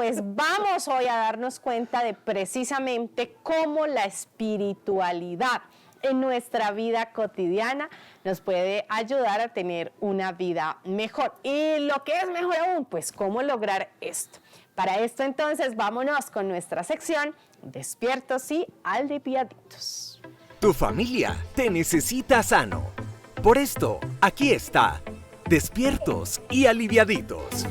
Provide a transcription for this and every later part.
pues vamos hoy a darnos cuenta de precisamente cómo la espiritualidad en nuestra vida cotidiana nos puede ayudar a tener una vida mejor. Y lo que es mejor aún, pues cómo lograr esto. Para esto entonces vámonos con nuestra sección Despiertos y Aliviaditos. Tu familia te necesita sano. Por esto, aquí está, Despiertos y Aliviaditos.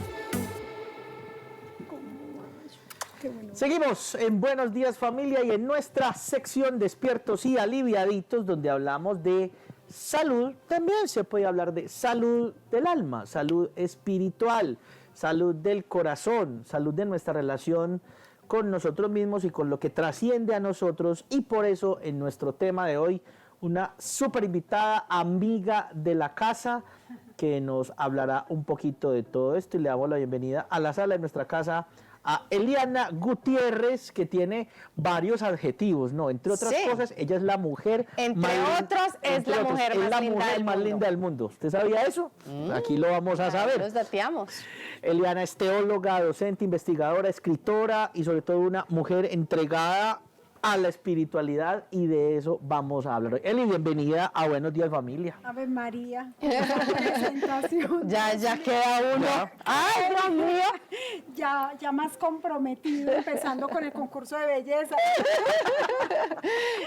Seguimos en Buenos Días Familia y en nuestra sección Despiertos y Aliviaditos, donde hablamos de salud. También se puede hablar de salud del alma, salud espiritual, salud del corazón, salud de nuestra relación con nosotros mismos y con lo que trasciende a nosotros. Y por eso en nuestro tema de hoy, una súper invitada, amiga de la casa, que nos hablará un poquito de todo esto, y le damos la bienvenida a la sala de nuestra casa a Eliana Gutiérrez, que tiene varios adjetivos, ¿no? Entre otras cosas, ella es la mujer la mujer más linda del mundo. ¿Usted sabía eso? Aquí lo vamos a saber. Los dateamos. Eliana es teóloga, docente, investigadora, escritora y sobre todo una mujer entregada a la espiritualidad, y de eso vamos a hablar. Eli, bienvenida a Buenos Días Familia. Ave María, esa presentación. Ya queda uno. Ya. ¡Ay, Dios mío! Ya más comprometido, empezando con el concurso de belleza.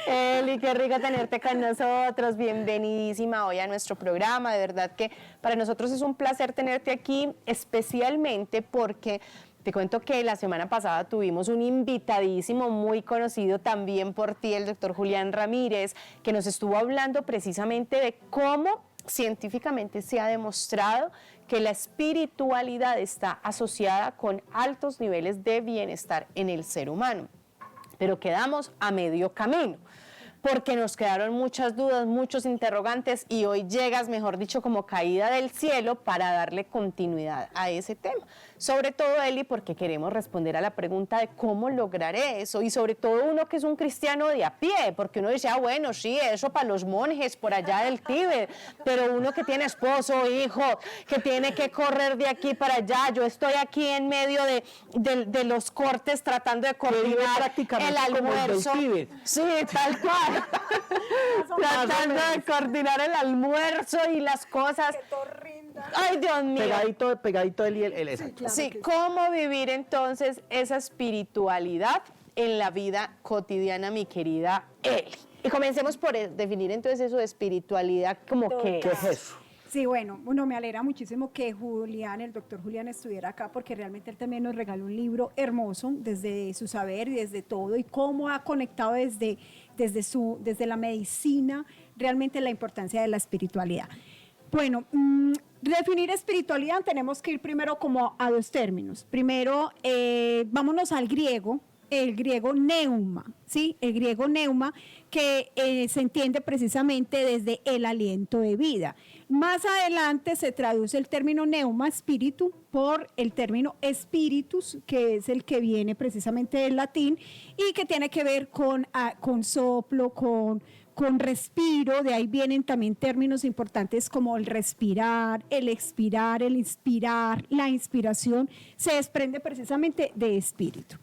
Eli, qué rico tenerte con nosotros. Bienvenidísima hoy a nuestro programa. De verdad que para nosotros es un placer tenerte aquí, especialmente porque te cuento que la semana pasada tuvimos un invitadísimo muy conocido también por ti, el doctor Julián Ramírez, que nos estuvo hablando precisamente de cómo científicamente se ha demostrado que la espiritualidad está asociada con altos niveles de bienestar en el ser humano. Pero quedamos a medio camino, porque nos quedaron muchas dudas, muchos interrogantes, y hoy llegas, mejor dicho, como caída del cielo para darle continuidad a ese tema. Sobre todo, Eli, porque queremos responder a la pregunta de cómo lograr eso, y sobre todo uno que es un cristiano de a pie, porque uno dice, bueno, sí, eso para los monjes por allá del Tíbet, pero uno que tiene esposo, hijo, que tiene que correr de aquí para allá. Yo estoy aquí en medio de los cortes tratando de coordinar el almuerzo. Sí, tal cual. Tratando de coordinar el almuerzo y las cosas. Ay, Dios mío. Pegadito el Sí, claro. Sí, ¿cómo vivir entonces esa espiritualidad en la vida cotidiana, mi querida Eli? Y comencemos por definir entonces eso de espiritualidad, como ¿Qué es eso? Sí, bueno, me alegra muchísimo que Julián, el doctor Julián, estuviera acá, porque realmente él también nos regaló un libro hermoso desde su saber y desde todo, y cómo ha conectado desde la medicina realmente la importancia de la espiritualidad. Bueno, definir espiritualidad tenemos que ir primero como a dos términos. Primero, vámonos al griego, el griego neuma, ¿sí? El griego neuma, que se entiende precisamente desde el aliento de vida. Más adelante se traduce el término neuma, espíritu, por el término spiritus, que es el que viene precisamente del latín y que tiene que ver con soplo, con respiro. De ahí vienen también términos importantes como el respirar, el expirar, el inspirar. La inspiración se desprende precisamente de espíritu.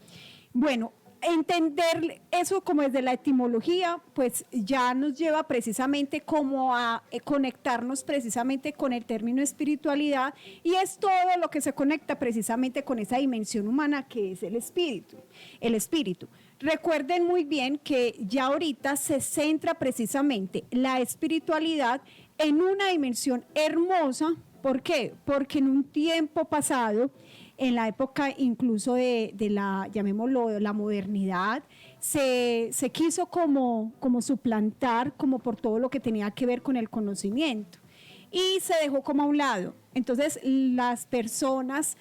Bueno, entender eso como desde la etimología, pues ya nos lleva precisamente como a conectarnos precisamente con el término espiritualidad, y es todo lo que se conecta precisamente con esa dimensión humana que es el espíritu. El espíritu. Recuerden muy bien que ya ahorita se centra precisamente la espiritualidad en una dimensión hermosa. ¿Por qué? Porque en un tiempo pasado, en la época incluso de la, llamémoslo, la modernidad, se quiso como suplantar, como por todo lo que tenía que ver con el conocimiento, y se dejó como a un lado. Entonces las personas,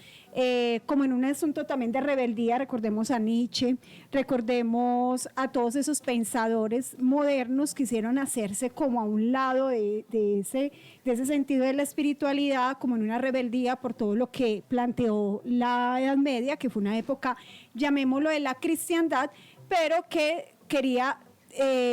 como en un asunto también de rebeldía, recordemos a Nietzsche, recordemos a todos esos pensadores modernos, quisieron hacerse como a un lado de ese sentido de la espiritualidad, como en una rebeldía por todo lo que planteó la Edad Media, que fue una época, llamémoslo, de la cristiandad, pero que quería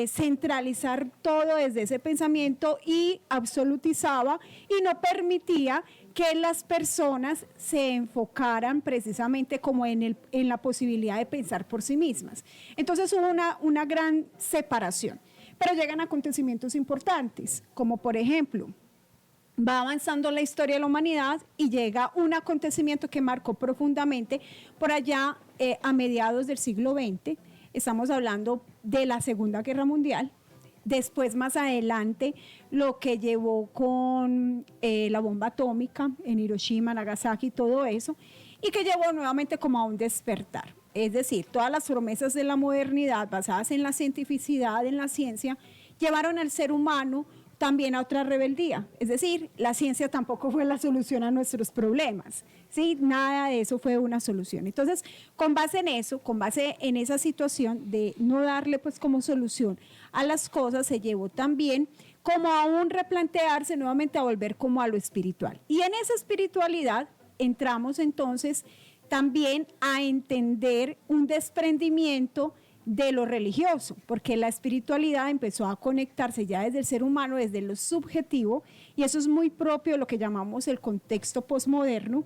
centralizar todo desde ese pensamiento, y absolutizaba y no permitía que las personas se enfocaran precisamente como en la posibilidad de pensar por sí mismas. Entonces hubo una gran separación, pero llegan acontecimientos importantes, como por ejemplo, va avanzando la historia de la humanidad y llega un acontecimiento que marcó profundamente por allá a mediados del siglo XX. Estamos hablando de la Segunda Guerra Mundial. Después, más adelante, lo que llevó con la bomba atómica en Hiroshima, Nagasaki, todo eso, y que llevó nuevamente como a un despertar. Es decir, todas las promesas de la modernidad basadas en la cientificidad, en la ciencia, llevaron al ser humano también a otra rebeldía. Es decir, la ciencia tampoco fue la solución a nuestros problemas, ¿sí? Nada de eso fue una solución. Entonces, con base en eso, con base en esa situación de no darle pues como solución a las cosas, se llevó también como a un replantearse nuevamente a volver como a lo espiritual. Y en esa espiritualidad entramos entonces también a entender un desprendimiento de lo religioso, porque la espiritualidad empezó a conectarse ya desde el ser humano, desde lo subjetivo, y eso es muy propio de lo que llamamos el contexto posmoderno,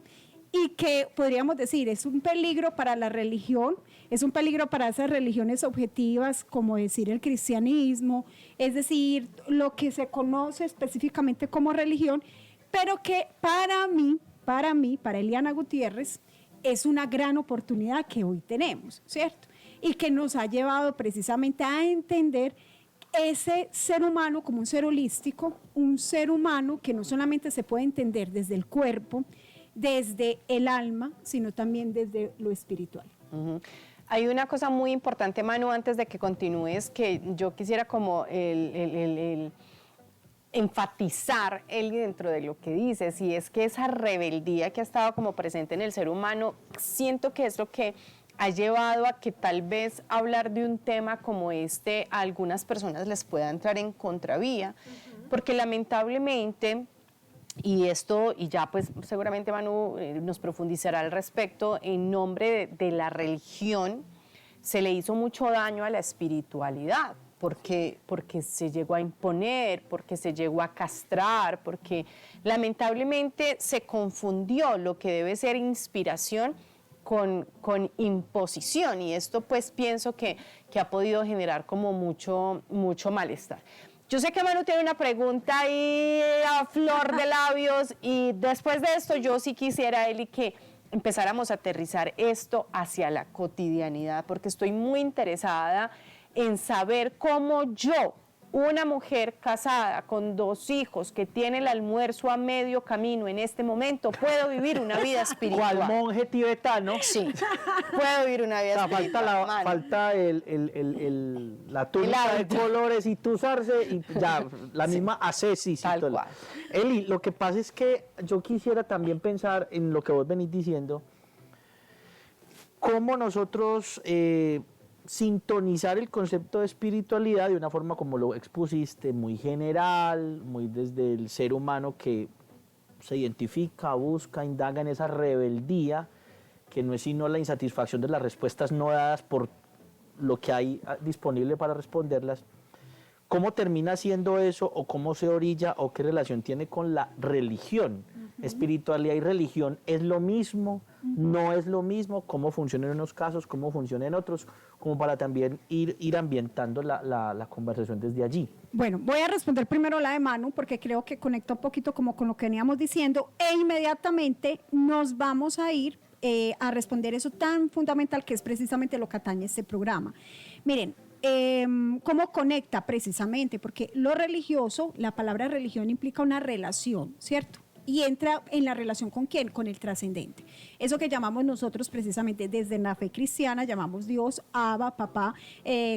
y que podríamos decir es un peligro para la religión, es un peligro para esas religiones objetivas, como decir el cristianismo, es decir, lo que se conoce específicamente como religión, pero que para Eliana Gutiérrez, es una gran oportunidad que hoy tenemos, ¿cierto? Y que nos ha llevado precisamente a entender ese ser humano como un ser holístico, un ser humano que no solamente se puede entender desde el cuerpo, desde el alma, sino también desde lo espiritual. Uh-huh. Hay una cosa muy importante, Manu, antes de que continúes, que yo quisiera como enfatizar dentro de lo que dices, y es que esa rebeldía que ha estado como presente en el ser humano, siento que es lo que ha llevado a que tal vez hablar de un tema como este a algunas personas les pueda entrar en contravía, porque lamentablemente, y ya pues seguramente Manu nos profundizará al respecto, en nombre de la religión se le hizo mucho daño a la espiritualidad, porque se llegó a imponer, porque se llegó a castrar, porque lamentablemente se confundió lo que debe ser inspiración con imposición, y esto pues pienso que ha podido generar como mucho malestar. Yo sé que Manu tiene una pregunta ahí a flor de labios, y después de esto yo sí quisiera, Eli, que empezáramos a aterrizar esto hacia la cotidianidad, porque estoy muy interesada en saber cómo yo, una mujer casada con 2 hijos que tiene el almuerzo a medio camino en este momento, puedo vivir una vida espiritual. ¿Cuál monje tibetano? Sí, puedo vivir una vida espiritual. Falta la túnica de colores y tuzarse y ya, la misma ascesis. Tal cual. Eli, lo que pasa es que yo quisiera también pensar en lo que vos venís diciendo, cómo nosotros sintonizar el concepto de espiritualidad de una forma como lo expusiste, muy general, muy desde el ser humano que se identifica, busca, indaga en esa rebeldía, que no es sino la insatisfacción de las respuestas no dadas por lo que hay disponible para responderlas. ¿Cómo termina siendo eso, o cómo se orilla, o qué relación tiene con la religión? Espiritualidad y religión, ¿es lo mismo? ¿No es lo mismo? ¿Cómo funciona en unos casos? ¿Cómo funciona en otros? Como para también ir ambientando la conversación desde allí. Bueno, voy a responder primero la de Manu, porque creo que conecta un poquito como con lo que veníamos diciendo, e inmediatamente nos vamos a ir a responder eso tan fundamental que es precisamente lo que atañe este programa. Miren, ¿cómo conecta precisamente? Porque lo religioso, la palabra religión implica una relación, ¿cierto? Y entra en la relación ¿con quién? Con el trascendente. Eso que llamamos nosotros precisamente desde la fe cristiana, llamamos Dios, Abba, Papá,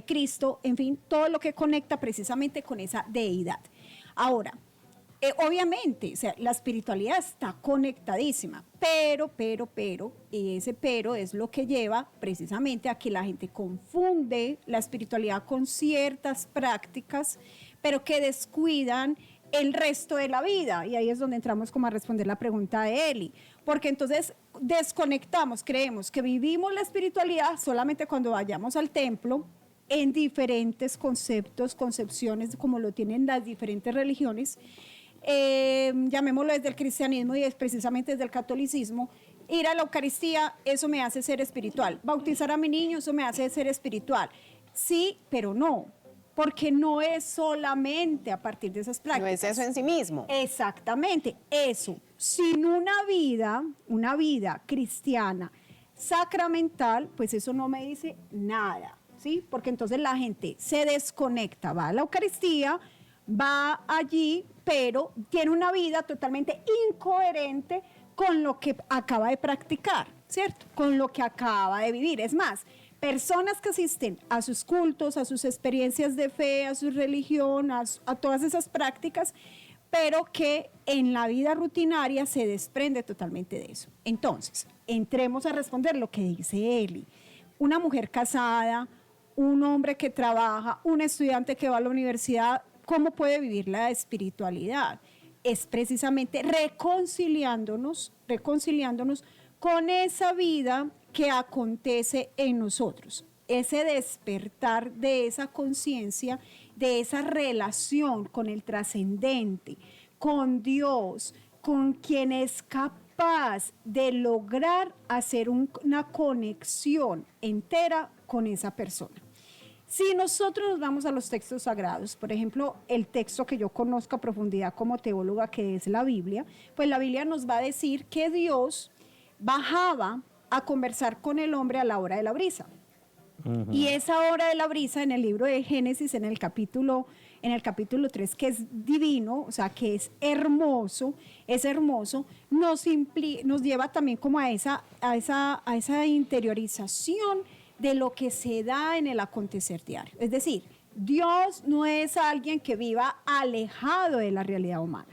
Cristo, en fin, todo lo que conecta precisamente con esa deidad. Ahora, obviamente, o sea, la espiritualidad está conectadísima, pero, y ese pero es lo que lleva precisamente a que la gente confunde la espiritualidad con ciertas prácticas, pero que descuidan el resto de la vida, y ahí es donde entramos como a responder la pregunta de Eli, porque entonces desconectamos, creemos que vivimos la espiritualidad solamente cuando vayamos al templo, en diferentes conceptos, concepciones como lo tienen las diferentes religiones, llamémoslo desde el cristianismo y es precisamente desde el catolicismo, ir a la Eucaristía, eso me hace ser espiritual. Bautizar a mi niño, eso me hace ser espiritual. Sí, pero no, porque no es solamente a partir de esas prácticas. No es eso en sí mismo. Exactamente, eso. Sin una vida cristiana sacramental, pues eso no me dice nada, ¿sí? Porque entonces la gente se desconecta, va a la Eucaristía, va allí, pero tiene una vida totalmente incoherente con lo que acaba de practicar, ¿cierto? Con lo que acaba de vivir. Es más, personas que asisten a sus cultos, a sus experiencias de fe, a su religión, a todas esas prácticas, pero que en la vida rutinaria se desprende totalmente de eso. Entonces, entremos a responder lo que dice Eli. Una mujer casada, un hombre que trabaja, un estudiante que va a la universidad, ¿cómo puede vivir la espiritualidad? Es precisamente reconciliándonos con esa vida que acontece en nosotros, ese despertar de esa conciencia, de esa relación con el trascendente, con Dios, con quien es capaz de lograr hacer una conexión entera con esa persona. Si nosotros nos vamos a los textos sagrados, por ejemplo, el texto que yo conozco a profundidad como teóloga, que es la Biblia, pues la Biblia nos va a decir que Dios bajaba a conversar con el hombre a la hora de la brisa. Y esa hora de la brisa en el libro de Génesis, en el capítulo 3, que es divino, o sea, que es hermoso, nos lleva también como a esa interiorización de lo que se da en el acontecer diario. Es decir, Dios no es alguien que viva alejado de la realidad humana.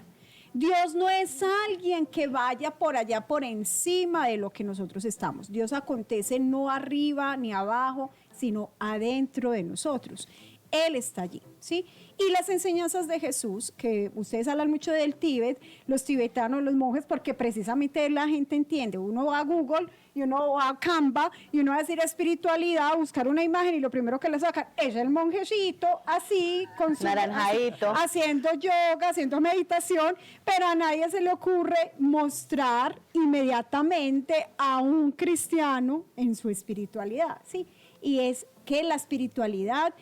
Dios no es alguien que vaya por allá por encima de lo que nosotros estamos. Dios acontece no arriba ni abajo, sino adentro de nosotros. Él está allí, ¿sí? Y las enseñanzas de Jesús, que ustedes hablan mucho del Tíbet, los tibetanos, los monjes, porque precisamente la gente entiende. Uno va a Google y uno va a Canva y uno va a decir espiritualidad, a buscar una imagen y lo primero que le sacan es el monjecito así, con su Naranjadito, haciendo yoga, haciendo meditación, pero a nadie se le ocurre mostrar inmediatamente a un cristiano en su espiritualidad, ¿sí? Y es que la espiritualidad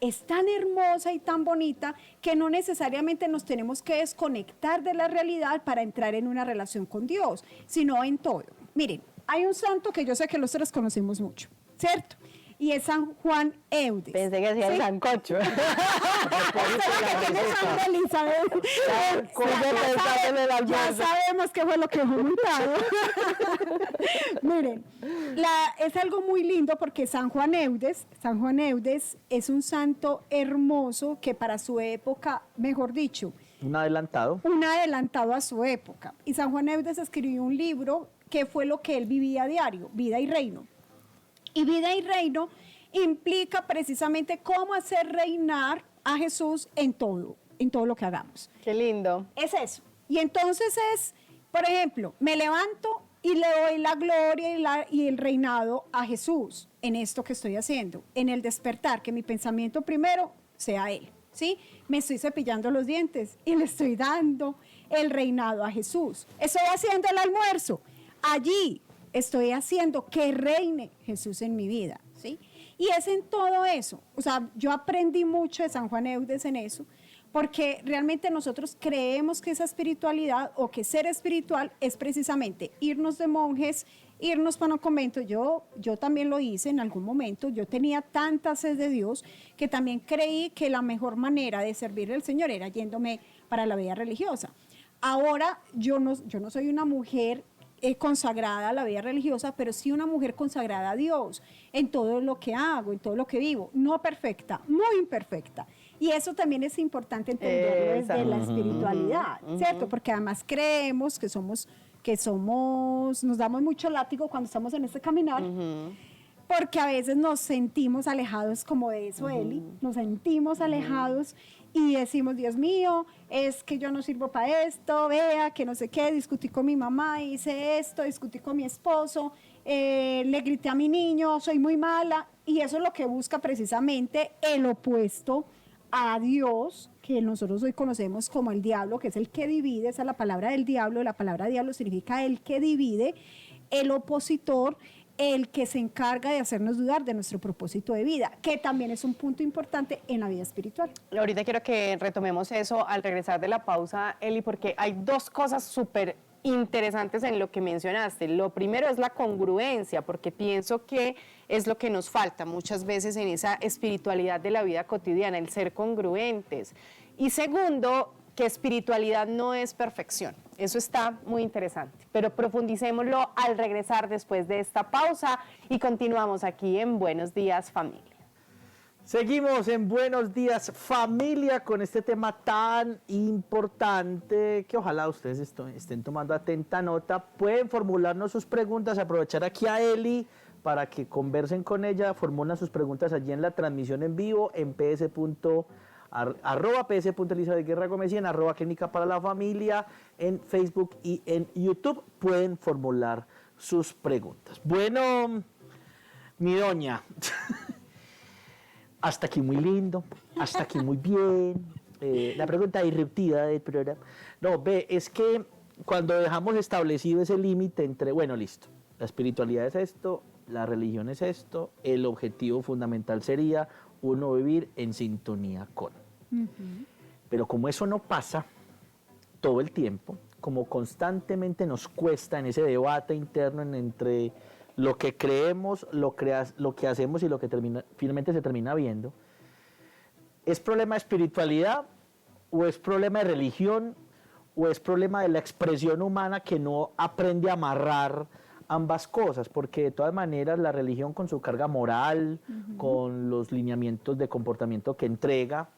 es tan hermosa y tan bonita que no necesariamente nos tenemos que desconectar de la realidad para entrar en una relación con Dios, sino en todo. Miren, hay un santo que yo sé que los tres conocemos mucho, ¿cierto? Y es San Juan Eudes. Pensé que decía el sancocho. Ya sabemos qué fue lo que fue montado. Miren, es algo muy lindo porque San Juan Eudes es un santo hermoso que para su época, mejor dicho, Un adelantado. a su época. Y San Juan Eudes escribió un libro que fue lo que él vivía a diario, Vida y Reino. Y vida y reino implica precisamente cómo hacer reinar a Jesús en todo lo que hagamos. Qué lindo. Es eso. Y entonces es, por ejemplo, me levanto y le doy la gloria y el reinado a Jesús en esto que estoy haciendo, en el despertar, que mi pensamiento primero sea Él, ¿sí? Me estoy cepillando los dientes y le estoy dando el reinado a Jesús. Estoy haciendo el almuerzo. Allí estoy haciendo que reine Jesús en mi vida, ¿sí? Y es en todo eso. O sea, yo aprendí mucho de San Juan Eudes en eso, porque realmente nosotros creemos que esa espiritualidad o que ser espiritual es precisamente irnos de monjes, irnos para un convento. Yo también lo hice en algún momento. Yo tenía tanta sed de Dios que también creí que la mejor manera de servirle al Señor era yéndome para la vida religiosa. Ahora yo no soy una mujer consagrada a la vida religiosa, pero sí una mujer consagrada a Dios en todo lo que hago, en todo lo que vivo, no perfecta, muy imperfecta. Y eso también es importante entenderlo desde la espiritualidad, ¿cierto? Porque además creemos que nos damos mucho látigo cuando estamos en este caminar, porque a veces nos sentimos alejados como de eso, Eli, nos sentimos alejados y decimos, Dios mío, es que yo no sirvo para esto, vea, que no sé qué, discutí con mi mamá, hice esto, discutí con mi esposo, le grité a mi niño, soy muy mala, y eso es lo que busca precisamente el opuesto a Dios, que nosotros hoy conocemos como el diablo, que es el que divide, esa es la palabra del diablo, la palabra diablo significa el que divide, el opositor, el que se encarga de hacernos dudar de nuestro propósito de vida, que también es un punto importante en la vida espiritual. Ahorita quiero que retomemos eso al regresar de la pausa, Eli, porque hay dos cosas súper interesantes en lo que mencionaste. Lo primero es la congruencia, porque pienso que es lo que nos falta muchas veces en esa espiritualidad de la vida cotidiana, el ser congruentes. Y segundo, que espiritualidad no es perfección. Eso está muy interesante, pero profundicémoslo al regresar después de esta pausa y continuamos aquí en Buenos Días, Familia. Seguimos en Buenos Días, Familia, con este tema tan importante que ojalá ustedes estén tomando atenta nota. Pueden formularnos sus preguntas, aprovechar aquí a Eli para que conversen con ella, formulan sus preguntas allí en la transmisión en vivo en @ps.elizabeth_guerra-gómez y en @clínica para la familia en Facebook y en YouTube. Pueden formular sus preguntas. Bueno, mi doña, hasta aquí muy lindo, hasta aquí muy bien. La pregunta disruptiva del programa. No, es que cuando dejamos establecido ese límite entre, bueno, listo, la espiritualidad es esto, la religión es esto, el objetivo fundamental sería uno vivir en sintonía con. Pero como eso no pasa todo el tiempo, como constantemente nos cuesta en ese debate interno entre lo que creemos, lo que hacemos y lo que finalmente se termina viendo, ¿es problema de espiritualidad o es problema de religión o es problema de la expresión humana que no aprende a amarrar ambas cosas? Porque de todas maneras la religión con su carga moral, con los lineamientos de comportamiento que entrega,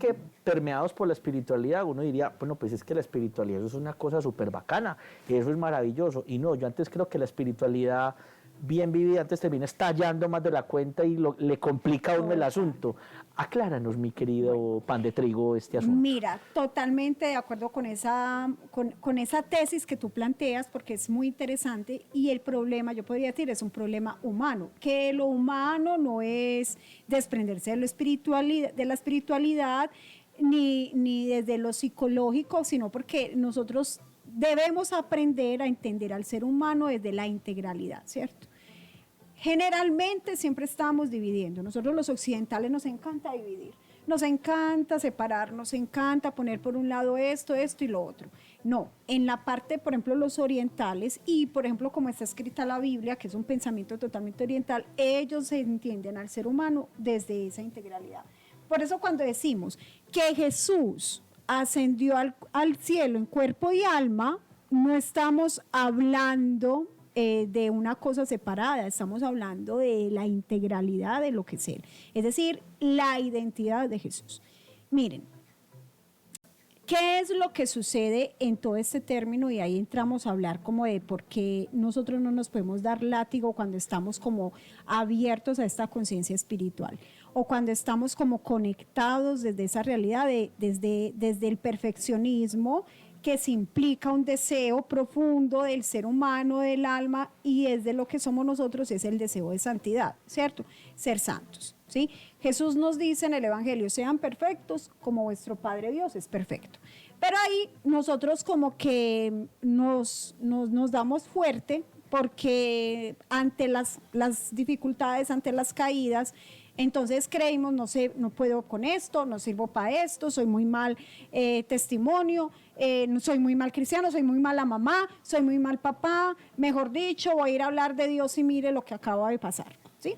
que permeados por la espiritualidad, uno diría, bueno, pues es que la espiritualidad eso es una cosa súper bacana, eso es maravilloso. Y no, yo antes creo que la espiritualidad bien vivida antes termina estallando más de la cuenta y le complica a uno el asunto. Acláranos, mi querido pan de trigo, este asunto. Mira, totalmente de acuerdo con esa tesis que tú planteas, porque es muy interesante, y el problema, yo podría decir, es un problema humano, que lo humano no es desprenderse de la espiritualidad ni desde lo psicológico, sino porque nosotros debemos aprender a entender al ser humano desde la integralidad, ¿cierto? Generalmente siempre estamos dividiendo. Nosotros los occidentales nos encanta dividir, nos encanta separar, nos encanta poner por un lado esto y lo otro. No, en la parte, por ejemplo, los orientales y, por ejemplo, como está escrita la Biblia, que es un pensamiento totalmente oriental, ellos entienden al ser humano desde esa integralidad. Por eso cuando decimos que Jesús ascendió al cielo en cuerpo y alma, no estamos hablando de una cosa separada, estamos hablando de la integralidad de lo que es Él, es decir, la identidad de Jesús. Miren, ¿qué es lo que sucede en todo este término? Y ahí entramos a hablar como de por qué nosotros no nos podemos dar látigo cuando estamos como abiertos a esta conciencia espiritual o cuando estamos como conectados desde esa realidad, desde el perfeccionismo que se implica un deseo profundo del ser humano, del alma, y es de lo que somos nosotros, es el deseo de santidad, ¿cierto? Ser santos, ¿sí? Jesús nos dice en el Evangelio, sean perfectos como vuestro Padre Dios es perfecto. Pero ahí nosotros como que nos damos fuerte porque ante las dificultades, ante las caídas, entonces creímos, no sé, no puedo con esto, no sirvo para esto, soy muy mal testimonio, soy muy mal cristiano, soy muy mala mamá, soy muy mal papá, mejor dicho, voy a ir a hablar de Dios y mire lo que acaba de pasar, ¿sí?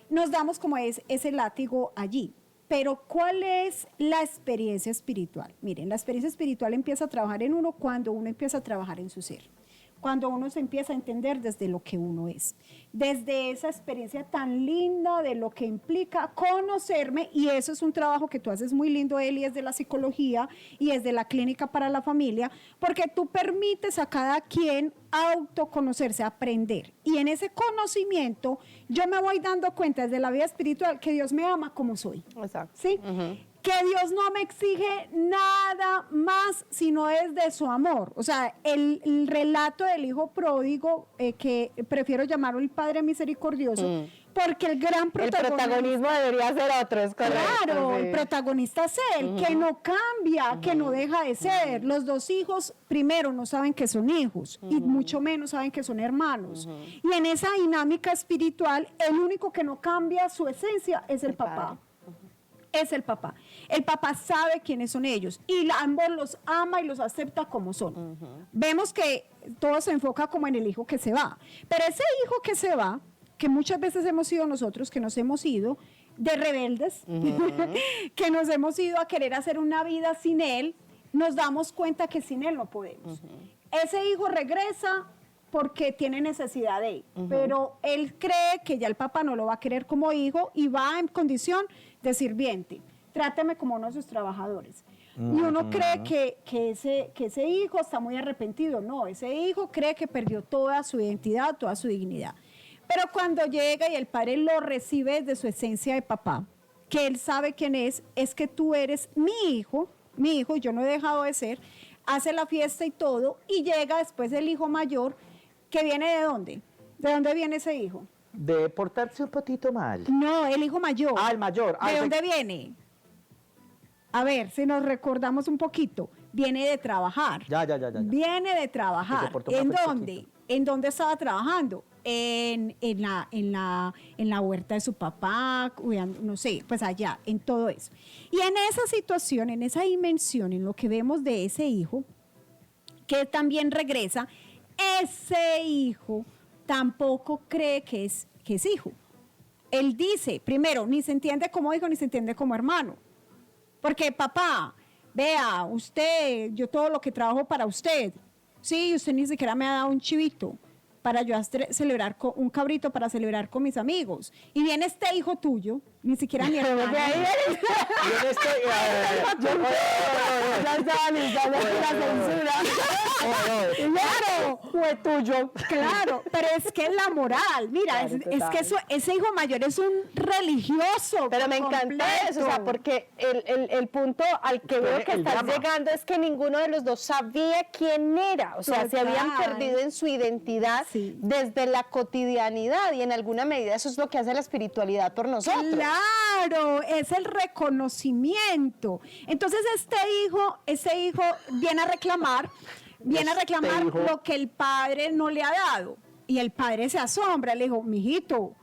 Nos damos como ese látigo allí. Pero ¿cuál es la experiencia espiritual? Miren, la experiencia espiritual empieza a trabajar en uno cuando uno empieza a trabajar en su ser. Cuando uno se empieza a entender desde lo que uno es, desde esa experiencia tan linda de lo que implica conocerme, y eso es un trabajo que tú haces muy lindo, Eli, es de la psicología y es de la clínica para la familia, porque tú permites a cada quien autoconocerse, aprender, y en ese conocimiento yo me voy dando cuenta desde la vida espiritual que Dios me ama como soy. Exacto. ¿Sí? que Dios no me exige nada más sino es de su amor. O sea, el relato del hijo pródigo, que prefiero llamarlo el Padre Misericordioso, porque el gran El protagonista... protagonismo debería ser otro, es correcto. Claro, sí. el protagonista es él, que no cambia, que no deja de ser. Los dos hijos, primero, no saben que son hijos y mucho menos saben que son hermanos. Y en esa dinámica espiritual, el único que no cambia su esencia es el papá. Es el papá. El papá sabe quiénes son ellos y ambos los ama y los acepta como son. Vemos que todo se enfoca como en el hijo que se va. Pero ese hijo que se va, que muchas veces hemos sido nosotros, que nos hemos ido de rebeldes, que nos hemos ido a querer hacer una vida sin él, nos damos cuenta que sin él no podemos. Ese hijo regresa porque tiene necesidad de él, pero él cree que ya el papá no lo va a querer como hijo y va en condición de sirviente. Tráteme como uno de sus trabajadores. Y uno cree que ese hijo está muy arrepentido. No, ese hijo cree que perdió toda su identidad, toda su dignidad. Pero cuando llega y el padre lo recibe desde su esencia de papá, que él sabe quién es que tú eres mi hijo, yo no he dejado de ser, hace la fiesta y todo, y llega después el hijo mayor, que viene ¿de dónde? ¿De dónde viene ese hijo? De portarse un poquito mal. No, el hijo mayor. Ah, el mayor. ¿De dónde viene? A ver, si nos recordamos un poquito, viene de trabajar. Ya. Viene de Que trabajar. se portó ¿En mal dónde? poquito. ¿En dónde estaba trabajando? En la huerta de su papá, cuidando, no sé, pues allá, en todo eso. Y en esa situación, en esa dimensión, en lo que vemos de ese hijo, que también regresa, ese hijo tampoco cree que es hijo. Él dice, primero, ni se entiende como hijo, ni se entiende como hermano. Porque papá, vea, usted, yo todo lo que trabajo para usted, sí, usted ni siquiera me ha dado un chivito para yo celebrar un cabrito para celebrar con mis amigos. Y viene este hijo tuyo, ni siquiera mi hermano. Yo estoy... Ya está, lista, la censura. Claro, Fue tuyo. claro, pero es que es la moral, mira, Claro, es que ese hijo mayor es un religioso. Pero me encanta completo. eso, o sea, porque el punto al que veo que El estás drama. llegando es que ninguno de los dos sabía quién era, o sea, se habían Total. perdido en su identidad Sí. desde la cotidianidad y en alguna medida eso es lo que hace la espiritualidad por nosotros. Claro, es el reconocimiento. Entonces ese hijo viene a reclamar hijo. lo que el padre no le ha dado. Y el padre se asombra, le dijo, mijito,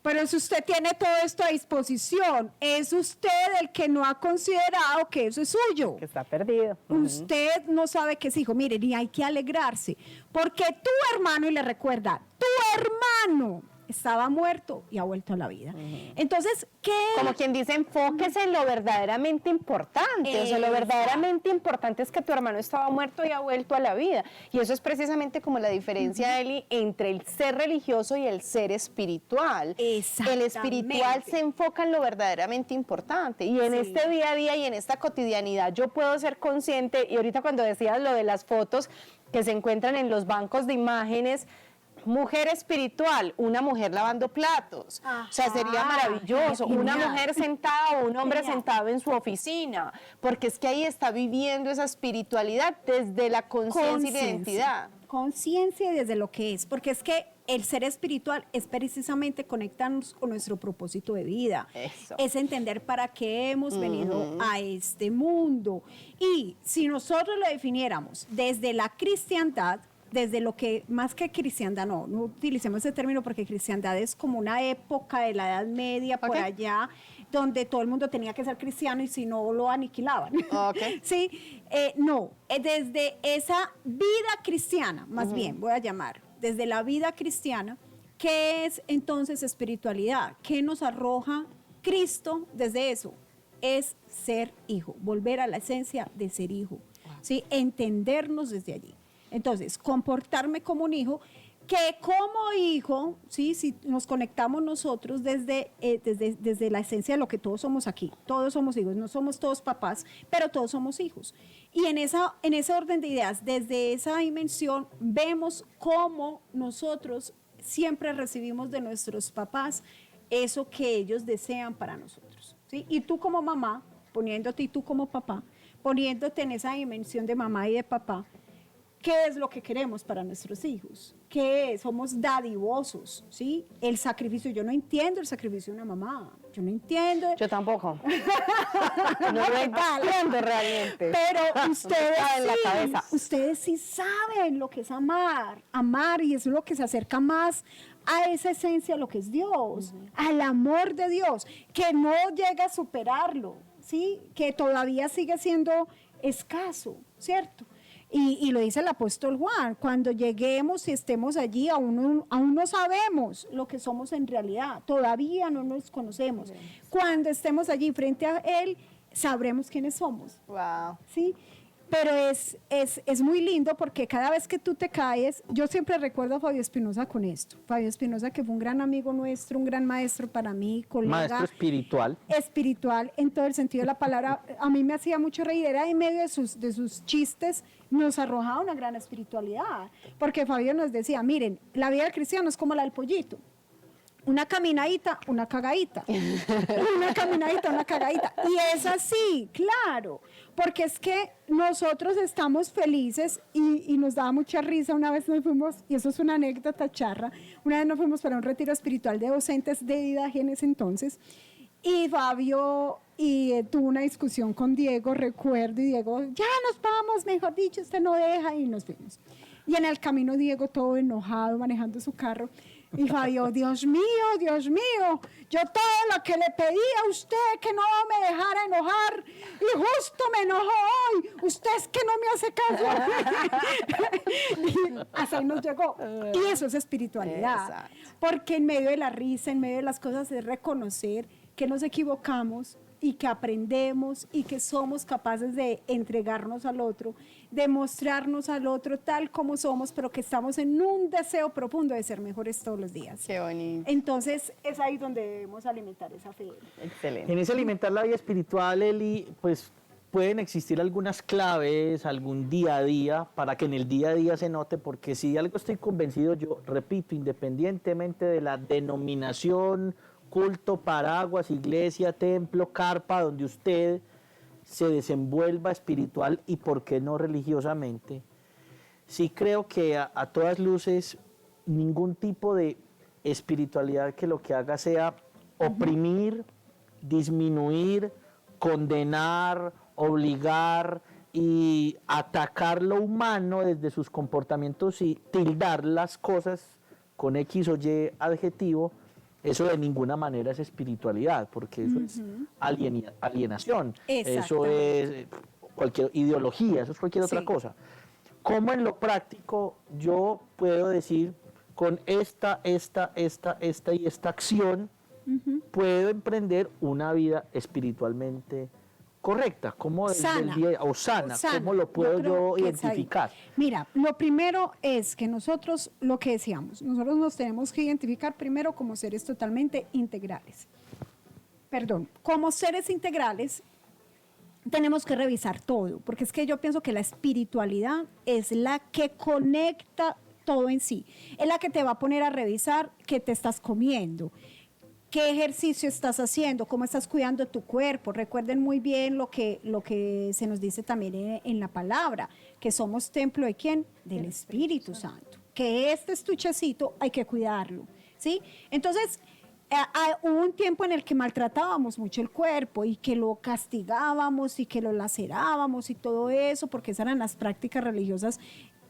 pero si usted tiene todo esto a disposición, es usted el que no ha considerado que eso es suyo. Que está perdido. Usted no sabe que es hijo. Miren, y hay que alegrarse, porque tu hermano, y le recuerda, tu hermano estaba muerto y ha vuelto a la vida. Entonces, ¿qué? Como quien dice, enfóquese en lo verdaderamente importante. O sea, lo verdaderamente importante es que tu hermano estaba muerto y ha vuelto a la vida. Y eso es precisamente como la diferencia, Eli, entre el ser religioso y el ser espiritual. El espiritual se enfoca en lo verdaderamente importante. Y en este día a día y en esta cotidianidad yo puedo ser consciente, y ahorita cuando decías lo de las fotos que se encuentran en los bancos de imágenes, mujer espiritual, una mujer lavando platos. O sea, sería maravilloso. Una mujer sentada o un hombre sentado en su oficina, porque es que ahí está viviendo esa espiritualidad desde la conciencia y la identidad. Conciencia desde lo que es, porque es que el ser espiritual es precisamente conectarnos con nuestro propósito de vida. Eso. Es entender para qué hemos venido a este mundo. Y si nosotros lo definiéramos desde la cristiandad, desde lo que, más que cristiandad, no utilicemos ese término porque cristiandad es como una época de la Edad Media, por allá, donde todo el mundo tenía que ser cristiano y si no lo aniquilaban. Sí, no, desde esa vida cristiana, más bien voy a llamar, desde la vida cristiana, ¿qué es entonces espiritualidad? ¿Qué nos arroja Cristo desde eso? Es ser hijo, volver a la esencia de ser hijo, ¿sí? Entendernos desde allí. Entonces, comportarme como un hijo, que como hijo, ¿sí? Si nos conectamos nosotros desde la esencia de lo que todos somos aquí, todos somos hijos, no somos todos papás, pero todos somos hijos. Y en ese orden de ideas, desde esa dimensión, vemos cómo nosotros siempre recibimos de nuestros papás eso que ellos desean para nosotros, ¿sí? Y tú como mamá, poniéndote y tú como papá, poniéndote en esa dimensión de mamá y de papá, ¿qué es lo que queremos para nuestros hijos? ¿Qué es? Somos dadivosos, ¿sí? El sacrificio, yo no entiendo el sacrificio de una mamá, yo no entiendo. Yo tampoco. No lo entiendo realmente. Pero en la cabeza. ustedes sí saben lo que es amar, y es lo que se acerca más a esa esencia, lo que es Dios, al amor de Dios, que no llega a superarlo, ¿sí? Que todavía sigue siendo escaso, ¿cierto? Y lo dice el apóstol Juan, cuando lleguemos y estemos allí, aún no sabemos lo que somos en realidad, todavía no nos conocemos. Cuando estemos allí frente a Él, sabremos quiénes somos. Wow. ¿Sí? Pero es muy lindo porque cada vez que tú te caes, yo siempre recuerdo a Fabio Espinosa con esto. Fabio Espinosa, que fue un gran amigo nuestro, un gran maestro para mí, colega. Maestro espiritual. Espiritual en todo el sentido de la palabra. A mí me hacía mucho reír, era en medio de sus chistes, nos arrojaba una gran espiritualidad. Porque Fabio nos decía, miren, la vida del cristiano es como la del pollito. Una caminadita, una cagadita. Una caminadita, una cagadita. Y es así, claro. Porque es que nosotros estamos felices y nos daba mucha risa. Una vez nos fuimos, y eso es una anécdota charra, una vez nos fuimos para un retiro espiritual de docentes de Idaje en ese entonces. Y Fabio tuvo una discusión con Diego, recuerdo, y Diego, ya nos vamos, mejor dicho, usted no deja, y nos fuimos. Y en el camino Diego todo enojado, manejando su carro, y Fabio, Dios mío, yo todo lo que le pedí a usted que no me dejara enojar, y justo me enojó hoy, usted es que no me hace caso. Y hasta ahí nos llegó. Y eso es espiritualidad. Exacto. Porque en medio de la risa, en medio de las cosas, es reconocer que nos equivocamos y que aprendemos y que somos capaces de entregarnos al otro, de mostrarnos al otro tal como somos, pero que estamos en un deseo profundo de ser mejores todos los días. Qué bonito. Entonces es ahí donde debemos alimentar esa fe. Excelente. En ese alimentar la vida espiritual, Eli, pues pueden existir algunas claves, algún día a día, para que en el día a día se note, porque si algo estoy convencido, yo repito, independientemente de la denominación, culto, paraguas, iglesia, templo, carpa, donde usted se desenvuelva espiritual y por qué no religiosamente, sí creo que a todas luces ningún tipo de espiritualidad que lo que haga sea oprimir, disminuir, condenar, obligar y atacar lo humano desde sus comportamientos y tildar las cosas con X o Y adjetivo. Eso de ninguna manera es espiritualidad, porque eso es alienación, eso es cualquier ideología, eso es cualquier otra cosa. ¿Cómo en lo práctico yo puedo decir con esta y esta acción puedo emprender una vida espiritualmente correcta? ¿Cómo Sana. o sana? ¿Cómo lo puedo yo identificar? Mira, lo primero es que nosotros, lo que decíamos, nosotros nos tenemos que identificar primero como seres totalmente integrales. Perdón, como seres integrales tenemos que revisar todo, porque es que yo pienso que la espiritualidad es la que conecta todo en sí, es la que te va a poner a revisar qué te estás comiendo, qué ejercicio estás haciendo, cómo estás cuidando tu cuerpo. Recuerden muy bien lo que se nos dice también en la palabra, que somos templo de ¿quién? Del Espíritu Santo. Que este estuchecito hay que cuidarlo, ¿sí? Entonces, hubo un tiempo en el que maltratábamos mucho el cuerpo y que lo castigábamos y que lo lacerábamos y todo eso, porque esas eran las prácticas religiosas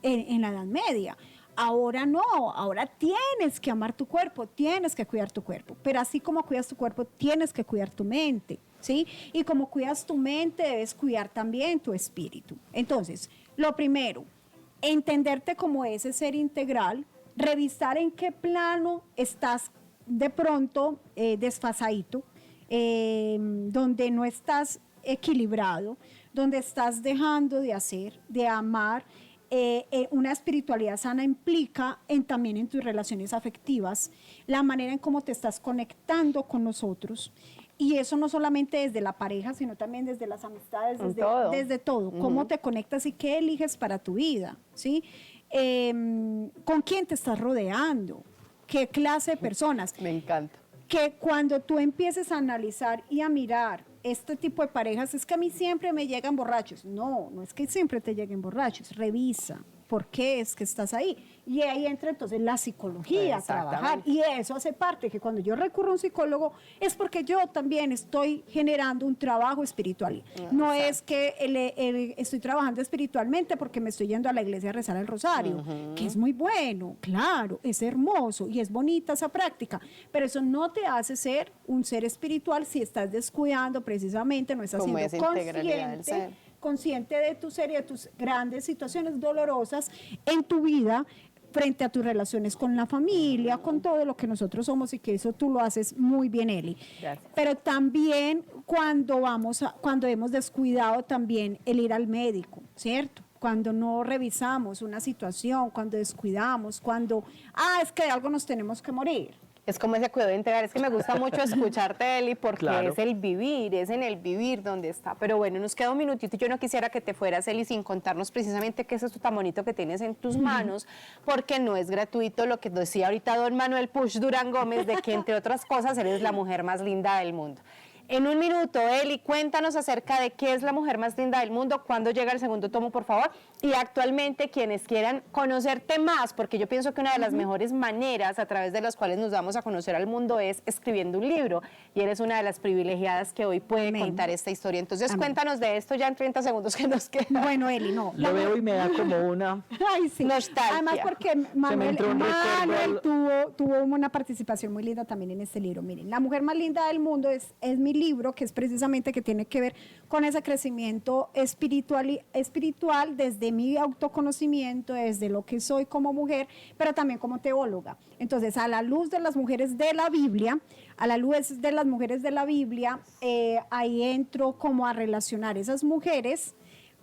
en la Edad Media. Ahora no, ahora tienes que amar tu cuerpo, tienes que cuidar tu cuerpo, pero así como cuidas tu cuerpo, tienes que cuidar tu mente, ¿sí? Y como cuidas tu mente, debes cuidar también tu espíritu. Entonces, lo primero, entenderte como ese ser integral, revisar en qué plano estás de pronto desfasadito, donde no estás equilibrado, donde estás dejando de hacer, de amar. Una espiritualidad sana implica también en tus relaciones afectivas, la manera en cómo te estás conectando con nosotros. Y eso no solamente desde la pareja, sino también desde las amistades, desde todo. Cómo te conectas y qué eliges para tu vida, ¿sí? ¿Con quién te estás rodeando? ¿Qué clase de personas? Me encanta. Que cuando tú empieces a analizar y a mirar este tipo de parejas es que a mí siempre me llegan borrachos. No, no es que siempre te lleguen borrachos, revisa. ¿Por qué es que estás ahí? Y ahí entra entonces la psicología a trabajar. Y eso hace parte, que cuando yo recurro a un psicólogo es porque yo también estoy generando un trabajo espiritual. No es que estoy trabajando espiritualmente porque me estoy yendo a la iglesia a rezar el rosario, que es muy bueno, claro, es hermoso y es bonita esa práctica, pero eso no te hace ser un ser espiritual si estás descuidando precisamente, no estás siendo consciente de tu ser y de tus grandes situaciones dolorosas en tu vida frente a tus relaciones con la familia, con todo lo que nosotros somos, y que eso tú lo haces muy bien, Eli. Gracias. Pero también cuando hemos descuidado también el ir al médico, ¿cierto? Cuando no revisamos una situación, cuando descuidamos, cuando, es que de algo nos tenemos que morir. Es como ese cuidado integral. Es que me gusta mucho escucharte, Eli, porque Claro. es el vivir, es en el vivir donde está. Pero bueno, nos queda un minutito y yo no quisiera que te fueras, Eli, sin contarnos precisamente qué es esto tan bonito que tienes en tus manos, porque no es gratuito lo que decía ahorita don Manuel Puch Durán Gómez, de que entre otras cosas eres la mujer más linda del mundo. En un minuto, Eli, cuéntanos acerca de qué es la mujer más linda del mundo, cuándo llega el segundo tomo, por favor, y actualmente quienes quieran conocerte más, porque yo pienso que una de las mejores maneras a través de las cuales nos damos a conocer al mundo es escribiendo un libro, y eres una de las privilegiadas que hoy puede contar esta historia. Entonces, cuéntanos de esto ya en 30 segundos que nos quedan. Bueno, Eli, no. Lo veo y me da como una... Ay, sí. Nostalgia. Además porque Manuel entró un recuerdo tuvo una participación muy linda también en este libro. Miren, La mujer más linda del mundo es mi libro, que es precisamente que tiene que ver con ese crecimiento espiritual desde mi autoconocimiento, desde lo que soy como mujer, pero también como teóloga. Entonces, a la luz de las mujeres de la Biblia, ahí entro como a relacionar esas mujeres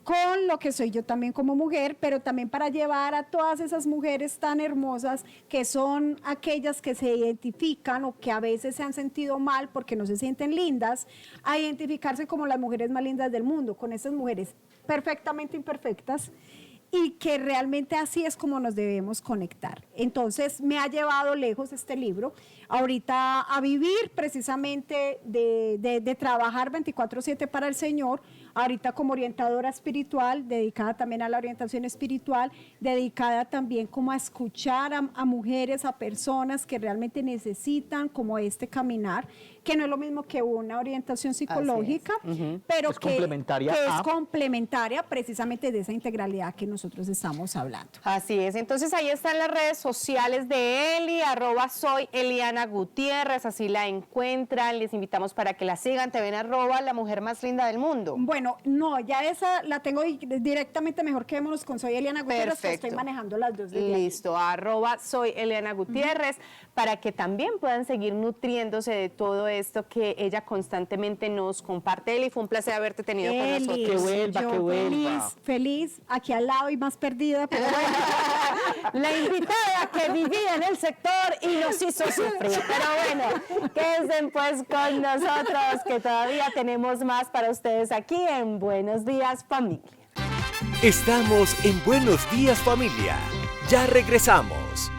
con lo que soy yo también como mujer, pero también para llevar a todas esas mujeres tan hermosas que son aquellas que se identifican o que a veces se han sentido mal porque no se sienten lindas, a identificarse como las mujeres más lindas del mundo, con esas mujeres perfectamente imperfectas, y que realmente así es como nos debemos conectar. Entonces me ha llevado lejos este libro, ahorita a vivir precisamente de trabajar 24/7 para el Señor, ahorita como orientadora espiritual, dedicada también a la orientación espiritual, dedicada también como a escuchar a mujeres, a personas que realmente necesitan como este caminar, que no es lo mismo que una orientación psicológica, pero Es complementaria Ah. que es a- complementaria precisamente de esa integralidad que nosotros estamos hablando. Así es, entonces ahí están las redes sociales de Eli, @soy Eliana Gutiérrez, así la encuentran, les invitamos para que la sigan, te ven @la mujer más linda del mundo. Bueno, no, ya esa la tengo directamente, mejor quedémonos con Soy Eliana Gutiérrez, que Perfecto. estoy manejando las dos desde ahí. Listo, @soy Eliana Gutiérrez, para que también puedan seguir nutriéndose de todo esto que ella constantemente nos comparte. Eli, fue un placer haberte tenido con Eli, nosotros. Que vuelva, yo que vuelva. feliz, aquí al lado y más perdida, pero bueno. La invitada que vivía en el sector y nos hizo sufrir. Pero bueno, quédense pues con nosotros, que todavía tenemos más para ustedes aquí en Buenos Días, Familia. Estamos en Buenos Días Familia. Ya regresamos.